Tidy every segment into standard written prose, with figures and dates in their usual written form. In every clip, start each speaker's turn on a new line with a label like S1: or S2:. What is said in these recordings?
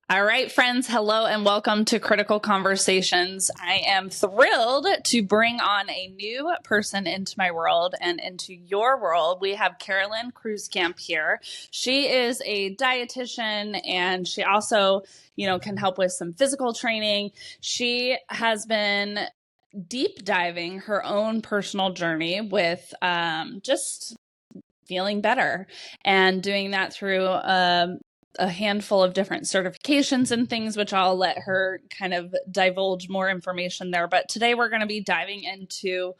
S1: All right, friends. Hello and welcome to Critical Conversations. I am thrilled to bring on a new person into my world and into your world. We have Carolyn Krueskamp here. She is a dietitian and she also, can help with some physical training. She has been deep diving her own personal journey with just feeling better and doing that through a handful of different certifications and things, which I'll let her kind of divulge more information there. But today we're going to be diving into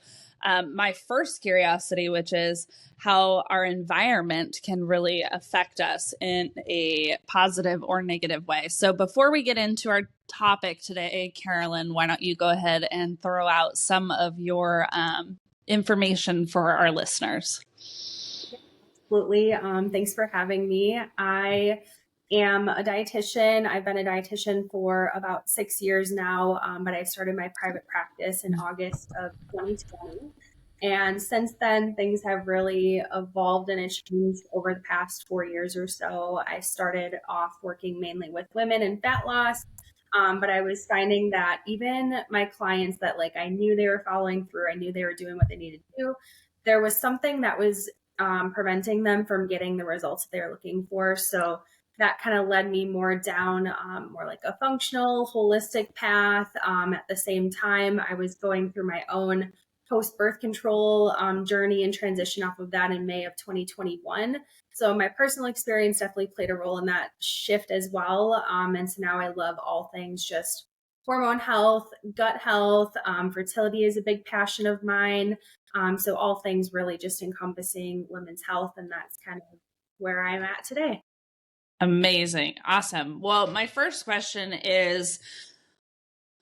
S1: my first curiosity, which is how our environment can really affect us in a positive or negative way. So before we get into our topic today, Carolyn, why don't you go ahead and throw out some of your information for our listeners?
S2: Absolutely. Thanks for having me. I am a dietitian. I've been a dietitian for about 6 years now, but I started my private practice in August of 2020. And since then, things have really evolved and changed over the past 4 years or so. I started off working mainly with women and fat loss, but I was finding that even my clients that I knew they were following through, I knew they were doing what they needed to do, there was something that was preventing them from getting the results they're looking for. So that kind of led me more down more like a functional, holistic path. At the same time, I was going through my own post-birth control journey and transition off of that in May of 2021. So my personal experience definitely played a role in that shift as well. And so now I love all things just hormone health, gut health, fertility is a big passion of mine. So all things really just encompassing women's health. And that's kind of where I'm at today.
S1: Amazing. Awesome. Well, my first question is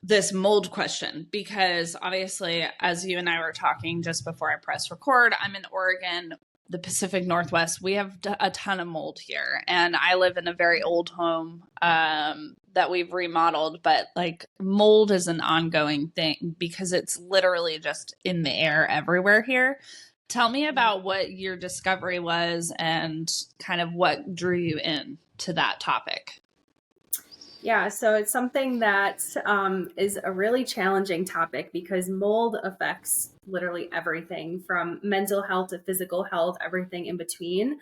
S1: this mold question, because obviously, as you and I were talking just before I press record, I'm in Oregon, the Pacific Northwest. We have a ton of mold here, and I live in a very old home that we've remodeled, but mold is an ongoing thing because it's literally just in the air everywhere here. Tell me about what your discovery was and kind of what drew you in to that topic.
S2: Yeah, so it's something that is a really challenging topic because mold affects literally everything from mental health to physical health, everything in between.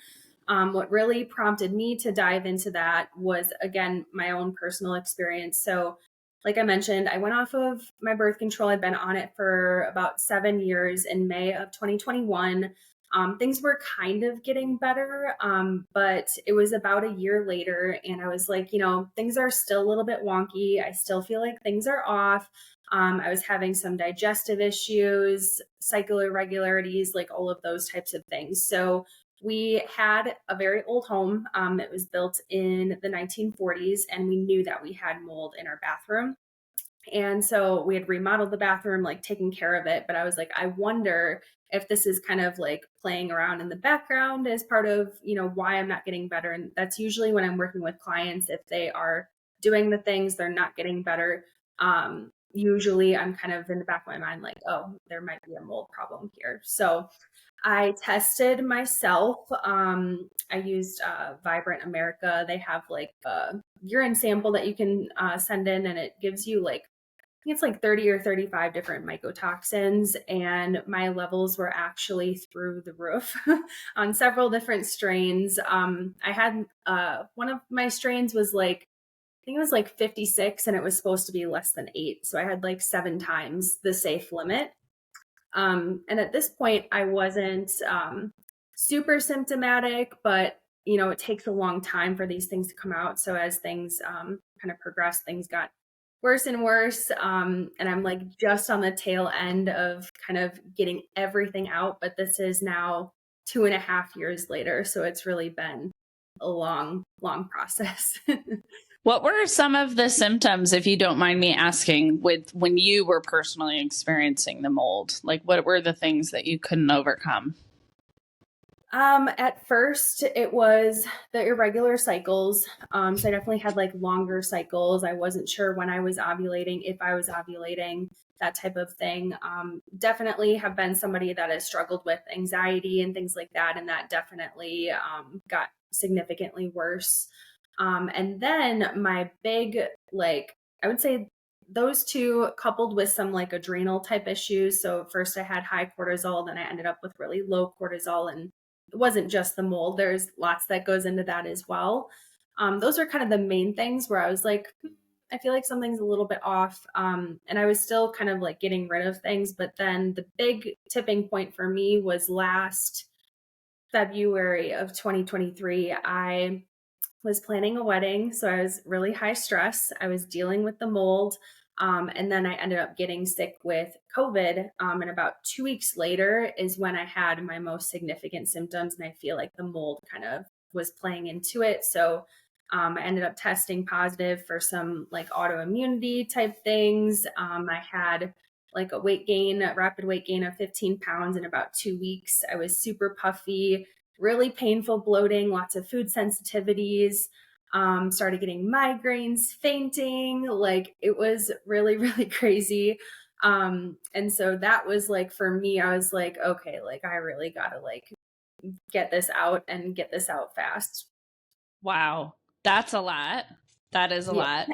S2: What really prompted me to dive into that was, again, my own personal experience. So, like I mentioned, I went off of my birth control. I'd been on it for about 7 years in May of 2021. Things were kind of getting better, but it was about a year later, and I was like, things are still a little bit wonky. I still feel like things are off. I was having some digestive issues, cycle irregularities, like all of those types of things. So we had a very old home. It was built in the 1940s, and we knew that we had mold in our bathroom. And so we had remodeled the bathroom, taking care of it. But I was like, I wonder if this is kind of playing around in the background as part of, why I'm not getting better. And that's usually when I'm working with clients, if they are doing the things, they're not getting better. Usually I'm kind of in the back of my mind, oh, there might be a mold problem here. So I tested myself. I used Vibrant America. They have a urine sample that you can send in, and it gives you I think it's 30 or 35 different mycotoxins, and my levels were actually through the roof on several different strains. I had one of my strains was I think it was 56, and it was supposed to be less than 8. So I had 7 times the safe limit. And at this point, I wasn't super symptomatic, but it takes a long time for these things to come out. So as things kind of progressed, things got worse and worse. And I'm just on the tail end of kind of getting everything out. But this is now 2.5 years later. So it's really been a long, long process.
S1: What were some of the symptoms, if you don't mind me asking, when you were personally experiencing the mold? What were the things that you couldn't overcome?
S2: At first it was the irregular cycles. So I definitely had longer cycles. I wasn't sure when I was ovulating, if I was ovulating, that type of thing. Definitely have been somebody that has struggled with anxiety and things like that. And that definitely got significantly worse. And then my big, like, I would say those two coupled with some like adrenal type issues. So first I had high cortisol, then I ended up with really low cortisol, and it wasn't just the mold. There's lots that goes into that as well. Those are kind of the main things where I was like, I feel like something's a little bit off. And I was still kind of like getting rid of things. But then the big tipping point for me was last February of 2023. I was planning a wedding. So I was really high stress. I was dealing with the mold. And then I ended up getting sick with COVID. And about 2 weeks later is when I had my most significant symptoms. And I feel like the mold kind of was playing into it. So I ended up testing positive for some like autoimmunity type things. I had like a rapid weight gain of 15 pounds in about 2 weeks. I was super puffy, really painful bloating, lots of food sensitivities, started getting migraines, fainting. Like it was really, really crazy. And so that was like, for me, I was like, okay, like I really got to like get this out and get this out fast.
S1: Wow. That's a lot. That is a
S2: Yeah.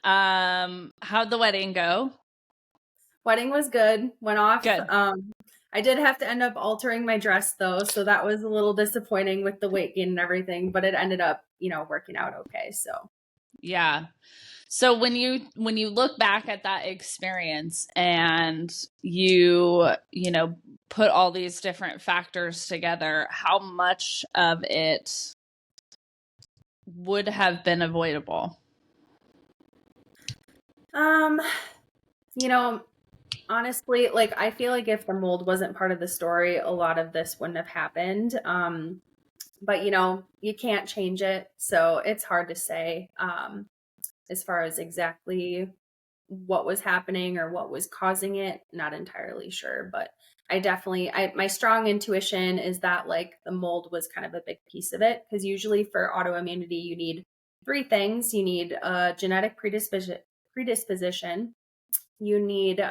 S1: lot. How'd the wedding go?
S2: Wedding was good. Went off.
S1: Good.
S2: I did have to end up altering my dress though, so that was a little disappointing with the weight gain and everything, but it ended up, working out okay. So
S1: Yeah. So when you look back at that experience and you put all these different factors together, how much of it would have been avoidable?
S2: um, you know, honestly, like I feel like if the mold wasn't part of the story, a lot of this wouldn't have happened. But you can't change it, so it's hard to say as far as exactly what was happening or what was causing it. Not entirely sure, but my strong intuition is that like the mold was kind of a big piece of it, because usually for autoimmunity you need three things. You need a genetic predisposition. You need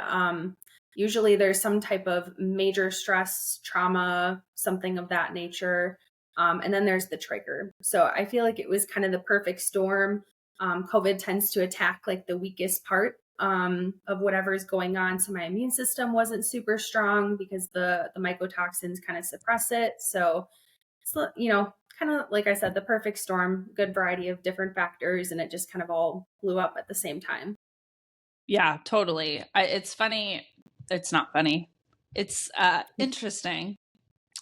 S2: usually there's some type of major stress, trauma, something of that nature. And then there's the trigger. So I feel like it was kind of the perfect storm. COVID tends to attack like the weakest part of whatever is going on. So my immune system wasn't super strong because the mycotoxins kind of suppress it. So it's, kind of like I said, the perfect storm, good variety of different factors, and it just kind of all blew up at the same time.
S1: Yeah, totally. It's funny. It's not funny. It's interesting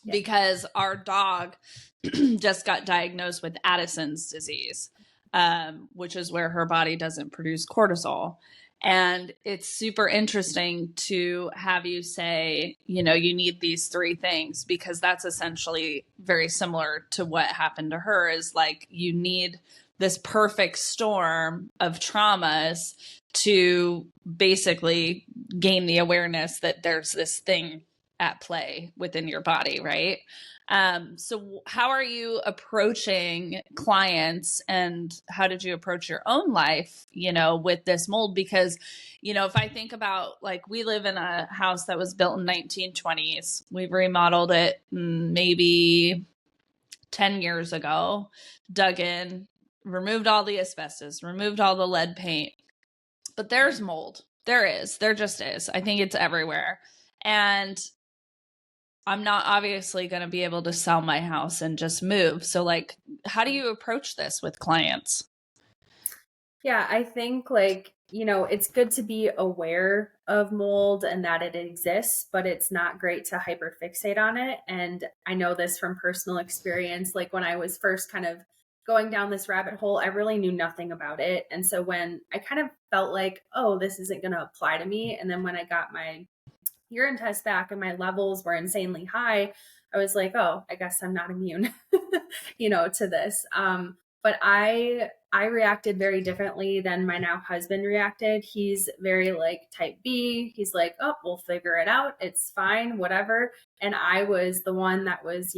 S2: Yeah.
S1: because our dog just got diagnosed with Addison's disease, which is where her body doesn't produce cortisol. And it's super interesting to have you say, you need these three things, because that's essentially very similar to what happened to her. Is like you need this perfect storm of traumas to basically gain the awareness that there's this thing at play within your body, right? So how are you approaching clients, and how did you approach your own life, with this mold? Because, if I think about, like, we live in a house that was built in 1920s. We've remodeled it maybe 10 years ago, dug in, removed all the asbestos, removed all the lead paint, but there's mold. There just is. I think it's everywhere. And I'm not obviously going to be able to sell my house and just move. So like, how do you approach this with clients?
S2: Yeah, I think like, it's good to be aware of mold and that it exists, but it's not great to hyperfixate on it. And I know this from personal experience. Like when I was first kind of going down this rabbit hole, I really knew nothing about it. And so when I kind of felt like, oh, this isn't going to apply to me. And then when I got my urine test back and my levels were insanely high, I was like, oh, I guess I'm not immune, to this. But I reacted very differently than my now husband reacted. He's very like type B. He's like, oh, we'll figure it out. It's fine, whatever. And I was the one that was,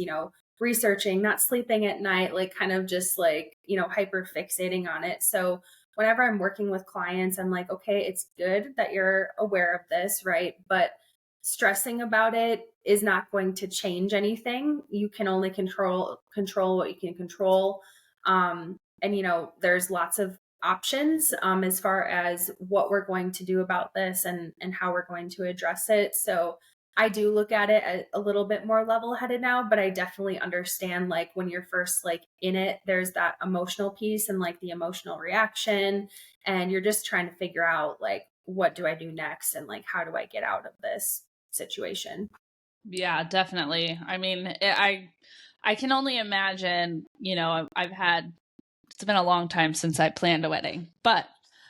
S2: researching, not sleeping at night, like kind of just like, hyper fixating on it. So whenever I'm working with clients, I'm like, okay, it's good that you're aware of this, right? But stressing about it is not going to change anything. You can only control what you can control. there's lots of options as far as what we're going to do about this and how we're going to address it. So I do look at it a little bit more level-headed now, but I definitely understand like when you're first like in it, there's that emotional piece and like the emotional reaction, and you're just trying to figure out like what do I do next and like how do I get out of this situation.
S1: Yeah, definitely. I mean, I can only imagine, I've had, it's been a long time since I planned a wedding, but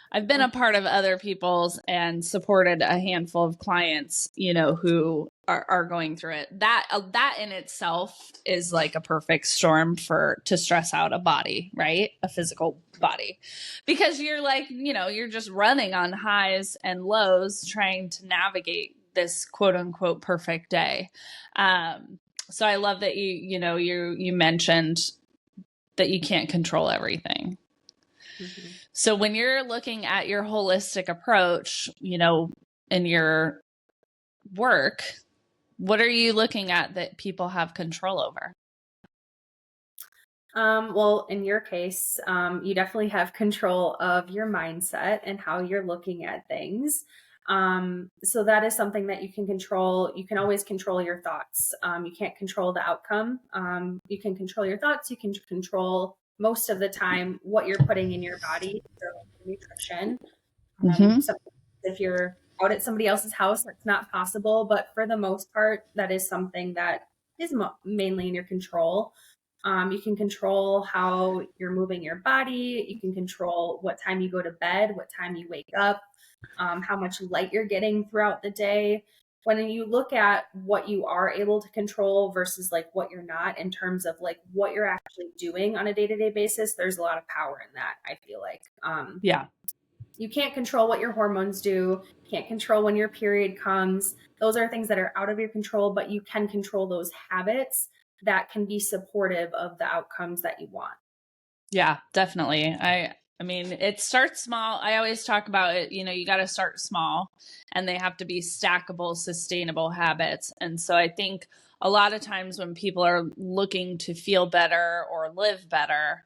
S1: I've been a part of other people's and supported a handful of clients, who are going through it. That in itself is like a perfect storm to stress out a body, right? A physical body, because you're like, you're just running on highs and lows, trying to navigate this quote unquote perfect day. So I love that you mentioned that you can't control everything. Mm-hmm. So when you're looking at your holistic approach, in your work, what are you looking at that people have control over?
S2: Well, in your case, you definitely have control of your mindset and how you're looking at things. So that is something that you can control. You can always control your thoughts. You can't control the outcome. You can control your thoughts. You can control most of the time what you're putting in your body, so nutrition. So if you're out at somebody else's house, that's not possible. But for the most part, that is something that is mainly in your control. You can control how you're moving your body. You can control what time you go to bed, what time you wake up, how much light you're getting throughout the day. When you look at what you are able to control versus like what you're not in terms of like what you're actually doing on a day-to-day basis, there's a lot of power in that, I feel like.
S1: Yeah.
S2: You can't control what your hormones do. You can't control when your period comes. Those are things that are out of your control, but you can control those habits that can be supportive of the outcomes that you want.
S1: Yeah, definitely. I mean, it starts small. I always talk about it, you got to start small, and they have to be stackable, sustainable habits. And so I think a lot of times when people are looking to feel better or live better,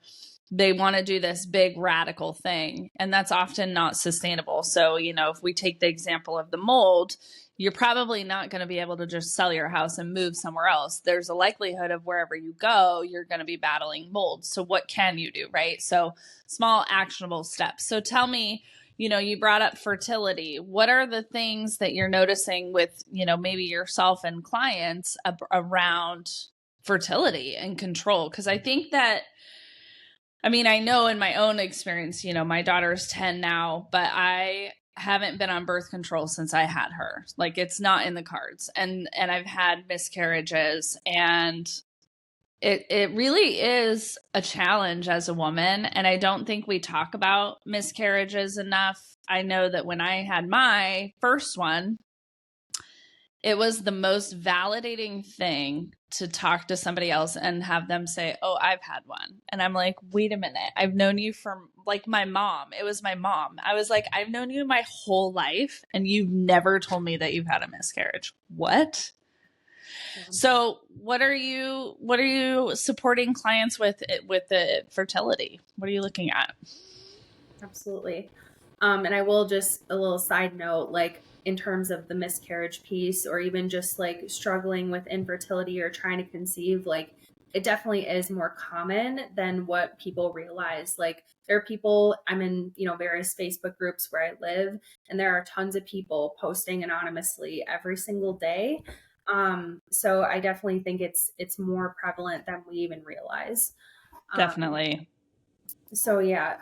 S1: they want to do this big radical thing, and that's often not sustainable. So, if we take the example of the mold, you're probably not going to be able to just sell your house and move somewhere else. There's a likelihood of wherever you go, you're going to be battling mold. So what can you do, right? So small actionable steps. So tell me, you brought up fertility. What are the things that you're noticing with, maybe yourself and clients around fertility and control? Because I think that, I know in my own experience, my daughter's 10 now, but I haven't been on birth control since I had her. Like, it's not in the cards. And I've had miscarriages, and it really is a challenge as a woman. And I don't think we talk about miscarriages enough. I know that when I had my first one, it was the most validating thing to talk to somebody else and have them say, "Oh, I've had one." And I'm like, "Wait a minute. I've known you from like my mom." It was my mom. I was like, "I've known you my whole life and you've never told me that you've had a miscarriage." What? Yeah. So what are you supporting clients with the fertility? What are you looking at?
S2: Absolutely. And I will just a little side note, like in terms of the miscarriage piece, or even just like struggling with infertility or trying to conceive, like it definitely is more common than what people realize. Like there are people, I'm in, various Facebook groups where I live, and there are tons of people posting anonymously every single day. So I definitely think it's more prevalent than we even realize.
S1: Definitely.
S2: So yeah,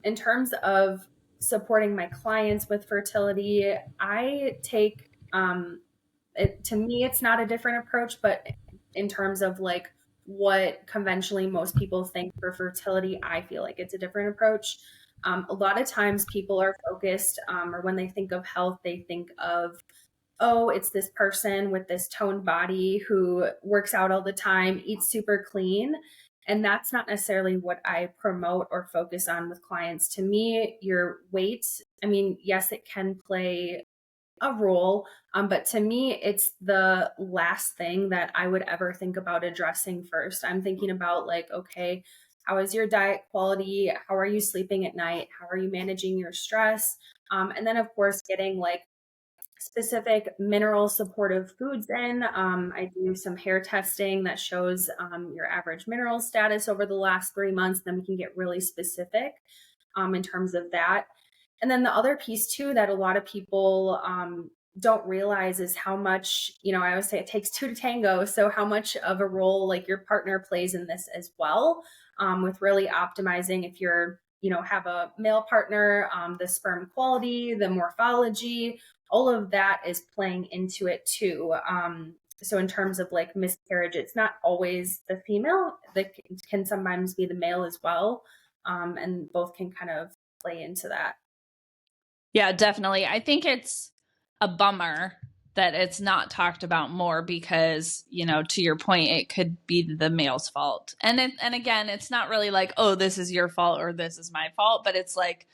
S2: in terms of supporting my clients with fertility, I take to me it's not a different approach, but in terms of like what conventionally most people think for fertility, I feel like it's a different approach. A lot of times people are focused, or when they think of health, they think of, oh, it's this person with this toned body who works out all the time, eats super clean. And that's not necessarily what I promote or focus on with clients. To me, your weight, yes, it can play a role, but to me, it's the last thing that I would ever think about addressing first. I'm thinking about like, okay, how is your diet quality? How are you sleeping at night? How are you managing your stress? And then, of course, getting like specific mineral supportive foods in. I do some hair testing that shows your average mineral status over the last 3 months. Then we can get really specific in terms of that. And then the other piece too that a lot of people don't realize is how much, I always say it takes two to tango. So how much of a role like your partner plays in this as well, with really optimizing if you're, have a male partner, the sperm quality, the morphology, all of that is playing into it too. So in terms of like miscarriage, it's not always the female, that can sometimes be the male as well. And both can kind of play into that.
S1: Yeah, definitely. I think it's a bummer that it's not talked about more because, to your point, it could be the male's fault. And again, it's not really like, oh, this is your fault or this is my fault, but it's like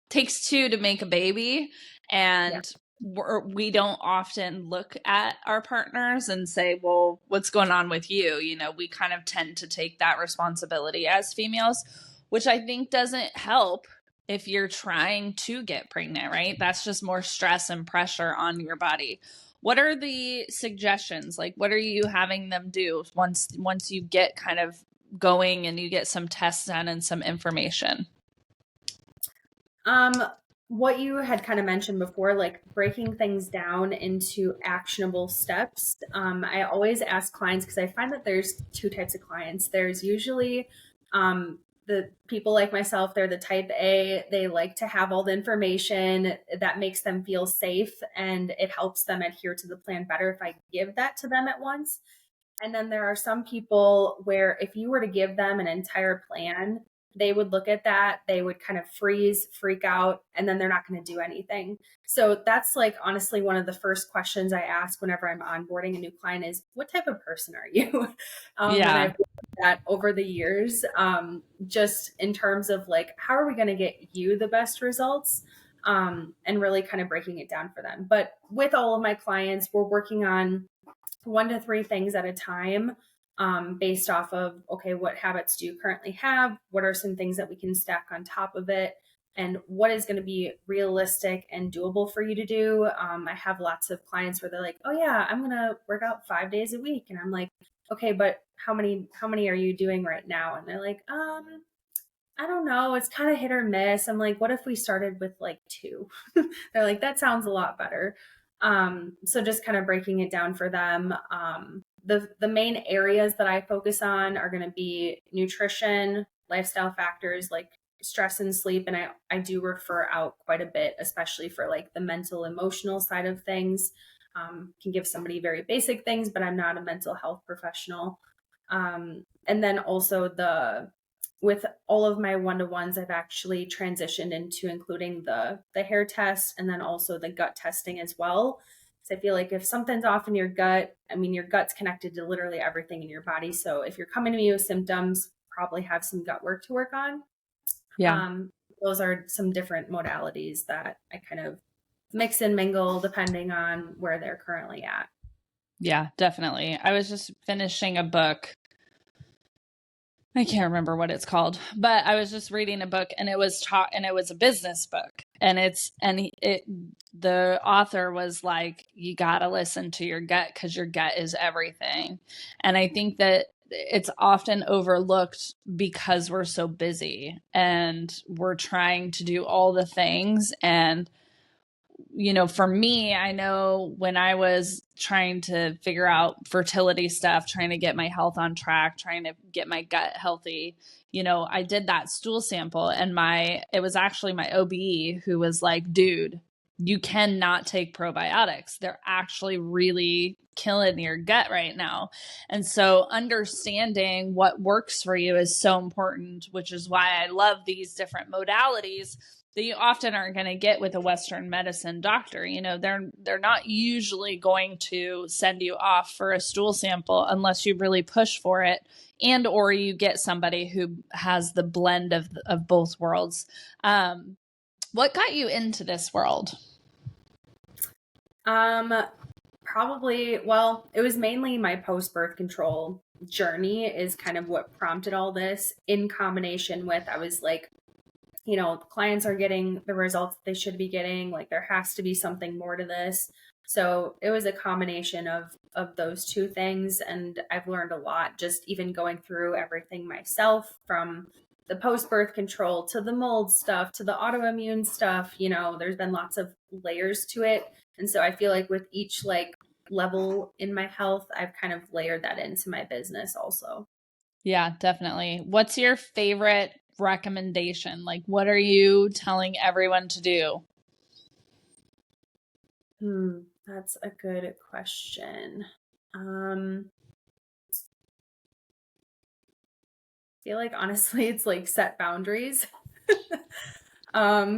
S1: takes two to make a baby. And we don't often look at our partners and say, well, what's going on with you? We kind of tend to take that responsibility as females, which I think doesn't help if you're trying to get pregnant, right? That's just more stress and pressure on your body. What are the suggestions? Like, what are you having them do once you get kind of going and you get some tests done and some information?
S2: What you had kind of mentioned before, like breaking things down into actionable steps. I always ask clients, because I find that there's two types of clients. There's usually the people like myself, they're the type A, they like to have all the information that makes them feel safe and it helps them adhere to the plan better if I give that to them at once. And then there are some people where if you were to give them an entire plan, they would look at that, they would kind of freeze, freak out, and then they're not going to do anything. So that's like honestly one of the first questions I ask whenever I'm onboarding a new client is, what type of person are you? And I've learned that over the years, just in terms of like, how are we going to get you the best results? And really kind of breaking it down for them. But with all of my clients, we're working on 1 to 3 things at a time, based off of, okay, what habits do you currently have? What are some things that we can stack on top of it? And what is going to be realistic and doable for you to do? I have lots of clients where they're like, oh yeah, I'm going to work out 5 days a week. And I'm like, okay, but how many are you doing right now? And they're like, I don't know. It's kind of hit or miss. I'm like, what if we started with like 2? They're like, that sounds a lot better. So just kind of breaking it down for them. The main areas that I focus on are going to be nutrition, lifestyle factors like stress and sleep. And I do refer out quite a bit, especially for like the mental, emotional side of things. Can give somebody very basic things, but I'm not a mental health professional. And then also with all of my one-to-ones, I've actually transitioned into including the hair test and then also the gut testing as well. So I feel like if something's off in your gut, I mean, your gut's connected to literally everything in your body. So if you're coming to me with symptoms, probably have some gut work to work on.
S1: Yeah.
S2: Those are some different modalities that I kind of mix and mingle depending on where they're currently at.
S1: Yeah, definitely. I was just finishing a book. I can't remember what it's called, but I was just reading a book and it was a business book, and the author was like, you got to listen to your gut because your gut is everything. And I think that it's often overlooked because we're so busy and we're trying to do all the things. And for me, I know when I was trying to figure out fertility stuff, trying to get my health on track, trying to get my gut healthy, I did that stool sample, and it was actually my OB who was like, dude, you cannot take probiotics. They're actually really killing your gut right now. And so understanding what works for you is so important, which is why I love these different modalities that you often aren't going to get with a Western medicine doctor. They're not usually going to send you off for a stool sample unless you really push for it, and or you get somebody who has the blend of both worlds. What got you into this world?
S2: Probably, well, it was mainly my post-birth control journey is kind of what prompted all this, in combination with, I was like, clients are getting the results they should be getting. Like, there has to be something more to this. So it was a combination of those two things, and I've learned a lot just even going through everything myself, from the post-birth control to the mold stuff to the autoimmune stuff. There's been lots of layers to it. And so I feel like with each like level in my health, I've kind of layered that into my business also.
S1: Yeah, definitely. What's your favorite recommendation? Like, what are you telling everyone to do?
S2: That's a good question. I feel like honestly, it's like set boundaries.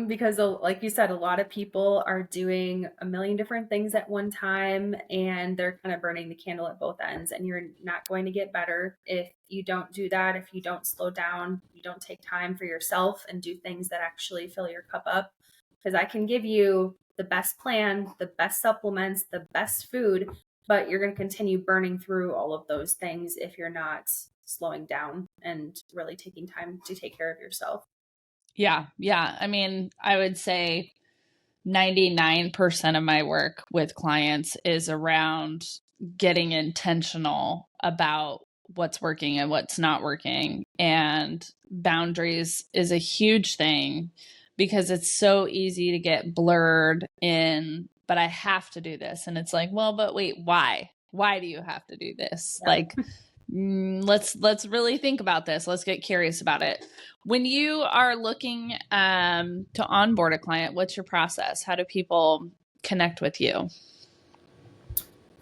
S2: Because like you said, a lot of people are doing a million different things at one time, and they're kind of burning the candle at both ends, and you're not going to get better if you don't do that. If you don't slow down, you don't take time for yourself and do things that actually fill your cup up. Because I can give you the best plan, the best supplements, the best food, but you're going to continue burning through all of those things if you're not slowing down and really taking time to take care of yourself.
S1: Yeah. Yeah. I mean, I would say 99% of my work with clients is around getting intentional about what's working and what's not working. And boundaries is a huge thing because it's so easy to get blurred in, but I have to do this. And it's like, well, but wait, why? Why do you have to do this?
S2: Yeah.
S1: Like, let's really think about this. Let's get curious about it. When you are looking to onboard a client, what's your process? How do people connect with you?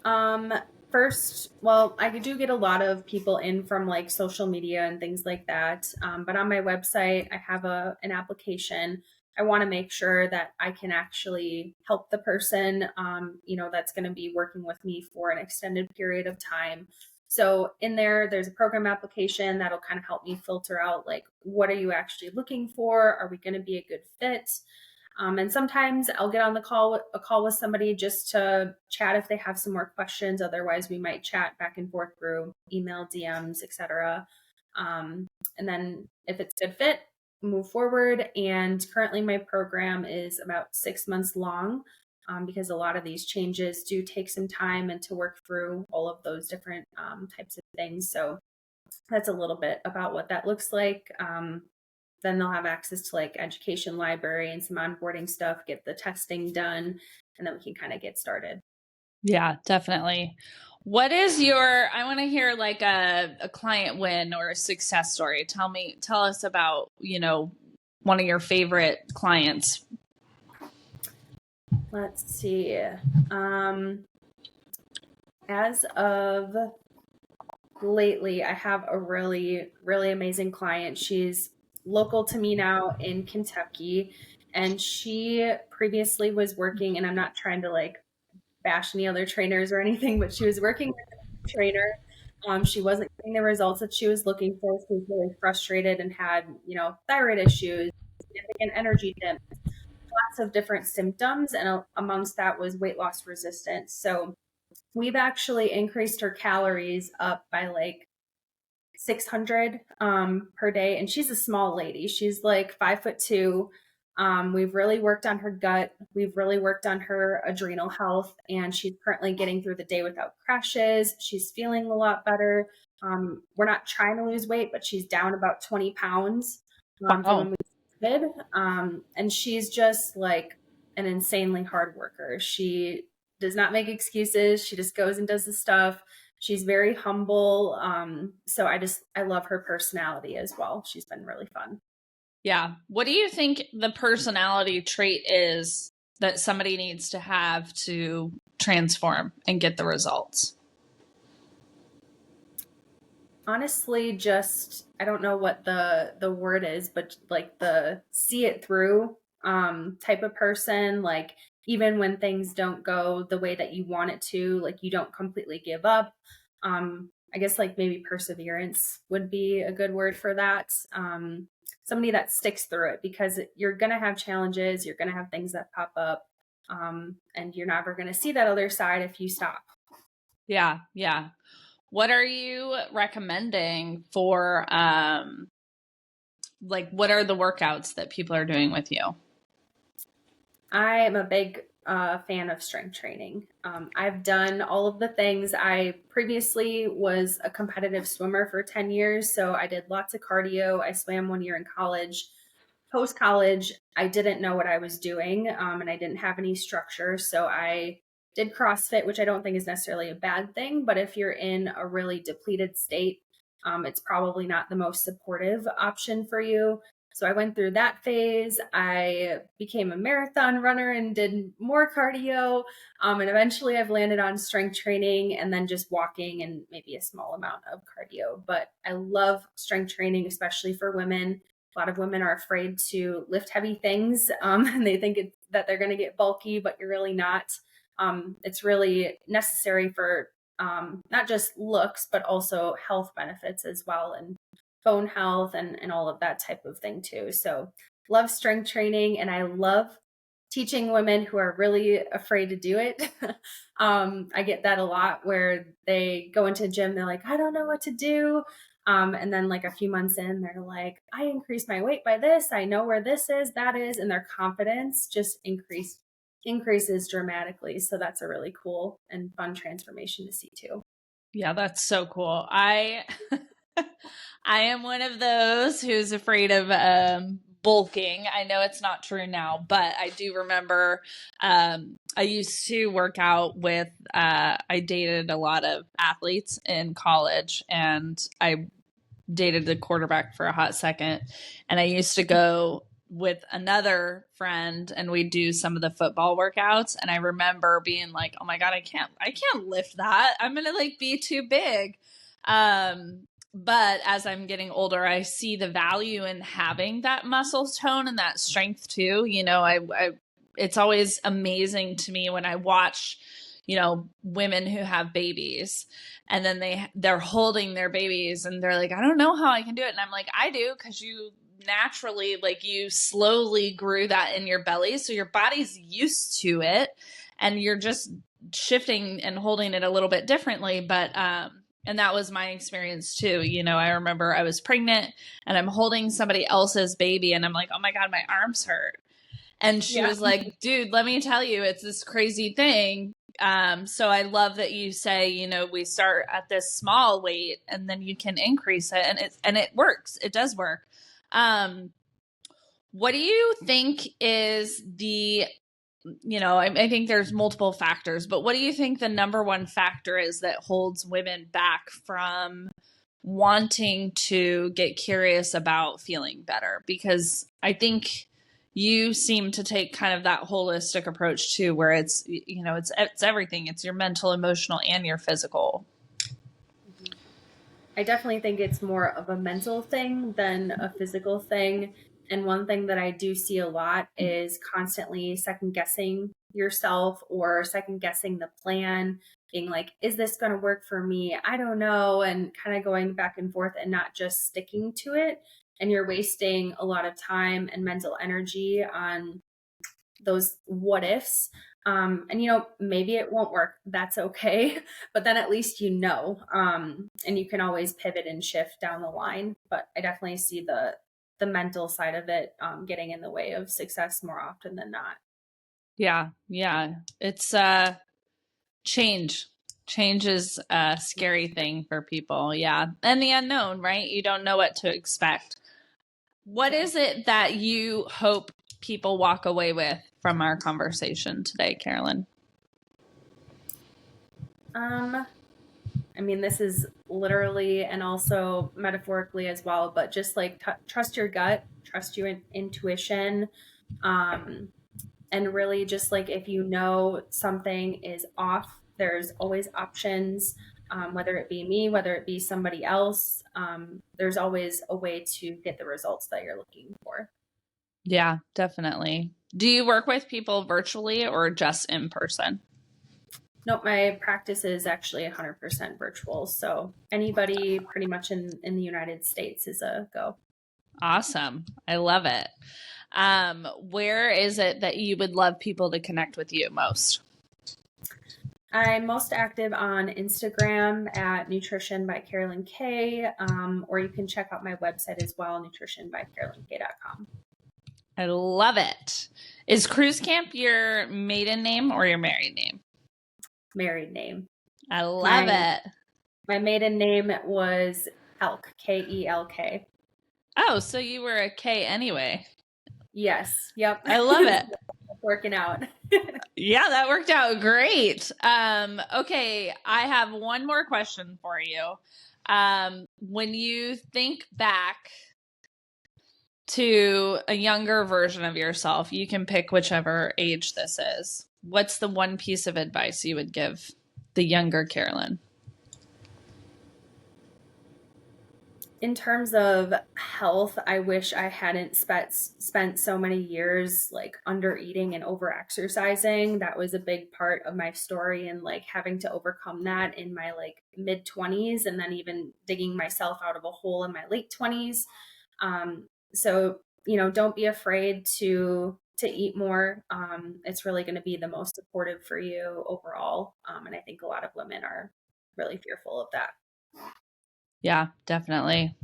S2: Um, First, well, I do get a lot of people in from like social media and things like that. But on my website, I have an application. I want to make sure that I can actually help the person, that's going to be working with me for an extended period of time. So in there's a program application that'll kind of help me filter out like, what are you actually looking for? Are we going to be a good fit? And sometimes I'll get on a call with somebody just to chat if they have some more questions. Otherwise, we might chat back and forth through email, DMs, etc. And then if it's a good fit, move forward. And currently, my program is about 6 months long, because a lot of these changes do take some time and to work through all of those different types of things. So that's a little bit about what that looks like. Then they'll have access to like education library and some onboarding stuff, get the testing done, and then we can kind of get started.
S1: Yeah, definitely. What is I want to hear like a client win or a success story. Tell us about, one of your favorite clients.
S2: Let's see. As of lately, I have a really, really amazing client. She's local to me now in Kentucky, and she previously was working, and I'm not trying to like bash any other trainers or anything, but she was working with a trainer. She wasn't getting the results that she was looking for. She was really frustrated and had, thyroid issues, significant energy dip, lots of different symptoms, and amongst that was weight loss resistance. So we've actually increased her calories up by like 600 per day, and she's a small lady. She's like 5'2". We've really worked on her gut. We've really worked on her adrenal health, and she's currently getting through the day without crashes. She's feeling a lot better. We're not trying to lose weight, but she's down about 20 pounds from when
S1: Wow.
S2: we started. And she's just like an insanely hard worker. She does not make excuses. She just goes and does the stuff. She's very humble. So I love her personality as well. She's been really fun.
S1: Yeah. What do you think the personality trait is that somebody needs to have to transform and get the results?
S2: Honestly, just I don't know what the word is, but like the see it through type of person. Like, even when things don't go the way that you want it to, like, you don't completely give up. I guess like maybe perseverance would be a good word for that. Somebody that sticks through it, because you're gonna have challenges, you're gonna have things that pop up. And you're never going to see that other side if you stop.
S1: Yeah. Yeah. What are you recommending for, like, what are the workouts that people are doing with you?
S2: I am a big fan of strength training. I've done all of the things. I previously was a competitive swimmer for 10 years, so I did lots of cardio. I swam 1 year in college. Post college, I didn't know what I was doing, and I didn't have any structure. So I did CrossFit, which I don't think is necessarily a bad thing, but if you're in a really depleted state, it's probably not the most supportive option for you. So I went through that phase. I became a marathon runner and did more cardio. And eventually I've landed on strength training and then just walking and maybe a small amount of cardio. But I love strength training, especially for women. A lot of women are afraid to lift heavy things, and they think that they're going to get bulky, but you're really not. It's really necessary for not just looks, but also health benefits as well, and bone health and all of that type of thing too. So love strength training, and I love teaching women who are really afraid to do it. I get that a lot where they go into a gym, they're like, I don't know what to do. And then like a few months in, they're like, I increased my weight by this. I know where this is, that is, and their confidence just increases dramatically. So that's a really cool and fun transformation to see too.
S1: Yeah, that's so cool. I am one of those who's afraid of bulking. I know it's not true now, but I do remember I used to work out with, I dated a lot of athletes in college, and I dated the quarterback for a hot second. And I used to go with another friend and we do some of the football workouts. And I remember being like, oh my God, I can't lift that. I'm going to like be too big. But as I'm getting older, I see the value in having that muscle tone and that strength too. You know, it's always amazing to me when I watch, you know, women who have babies and then they're holding their babies and they're like, I don't know how I can do it. And I'm like, I do, because you naturally, like, you slowly grew that in your belly. So your body's used to it and you're just shifting and holding it a little bit differently. But, and that was my experience too. You know, I remember I was pregnant and I'm holding somebody else's baby and I'm like, oh my God, my arms hurt. And she was like, dude, let me tell you, it's this crazy thing. So I love that you say, you know, we start at this small weight and then you can increase it, and it works. It does work. What do you think is the, you know, I think there's multiple factors, but what do you think the number one factor is that holds women back from wanting to get curious about feeling better? Because I think you seem to take kind of that holistic approach too, where it's, you know, it's everything. It's your mental, emotional, and your physical.
S2: I definitely think it's more of a mental thing than a physical thing. And one thing that I do see a lot is constantly second guessing yourself or second guessing the plan, being like, is this going to work for me? I don't know. And kind of going back and forth and not just sticking to it. And you're wasting a lot of time and mental energy on those what ifs. And you know, maybe it won't work. That's okay. But then at least you know, and you can always pivot and shift down the line. But I definitely see the mental side of it getting in the way of success more often than not.
S1: Yeah. Yeah. It's change. Change is a scary thing for people. Yeah. And the unknown, right? You don't know what to expect. What is it that you hope people walk away with from our conversation today, Carolyn?
S2: I mean, this is literally and also metaphorically as well, but just like trust your gut, trust your intuition, um, and really just like if you know something is off, there's always options. Whether it be me, whether it be somebody else, there's always a way to get the results that you're looking for.
S1: Yeah, definitely. Do you work with people virtually or just in person?
S2: Nope, my practice is actually 100% virtual. So anybody pretty much in the United States is a go.
S1: Awesome. I love it. Where is it that you would love people to connect with you most?
S2: I'm most active on Instagram at Nutrition by Carolyn K, or you can check out my website as well, nutritionbycarolynk.com.
S1: I love it. Is Krueskamp your maiden name or your married name?
S2: Married name.
S1: I love it.
S2: My maiden name was Elk, Kelk.
S1: Oh, so you were a K anyway.
S2: Yes. Yep.
S1: I love it.
S2: Working out.
S1: Yeah, that worked out great. Okay, I have one more question for you. When you think back to a younger version of yourself, you can pick whichever age this is. What's the one piece of advice you would give the younger Carolyn?
S2: In terms of health, I wish I hadn't spent so many years like under eating and over exercising. That was a big part of my story, and like having to overcome that in my like mid 20s, and then even digging myself out of a hole in my late 20s. So, don't be afraid to eat more. It's really going to be the most supportive for you overall. And I think a lot of women are really fearful of that.
S1: Yeah, definitely.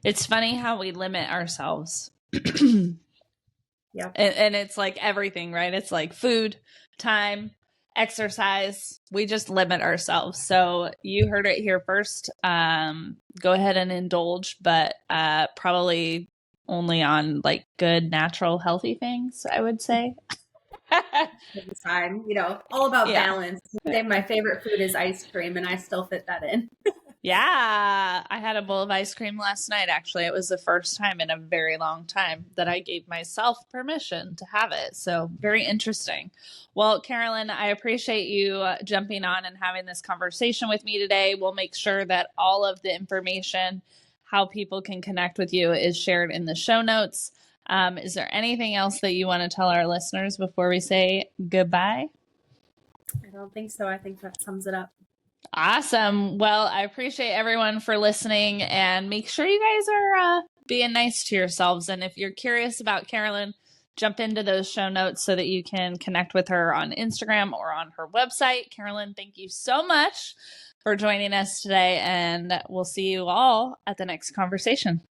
S1: It's funny how we limit ourselves.
S2: Yeah.
S1: And it's like everything, right? It's like food, time, exercise. We just limit ourselves. So you heard it here first. Go ahead and indulge, but probably only on like good, natural, healthy things, I would say.
S2: Time, all about balance. My favorite food is ice cream, and I still fit that in.
S1: Yeah, I had a bowl of ice cream last night, actually. It was the first time in a very long time that I gave myself permission to have it. So very interesting. Well, Carolyn, I appreciate you jumping on and having this conversation with me today. We'll make sure that all of the information, how people can connect with you, is shared in the show notes. Is there anything else that you want to tell our listeners before we say goodbye?
S2: I don't think so. I think that sums it up.
S1: Awesome. Well, I appreciate everyone for listening, and make sure you guys are being nice to yourselves. And if you're curious about Carolyn, jump into those show notes so that you can connect with her on Instagram or on her website. Carolyn, thank you so much for joining us today, and we'll see you all at the next conversation.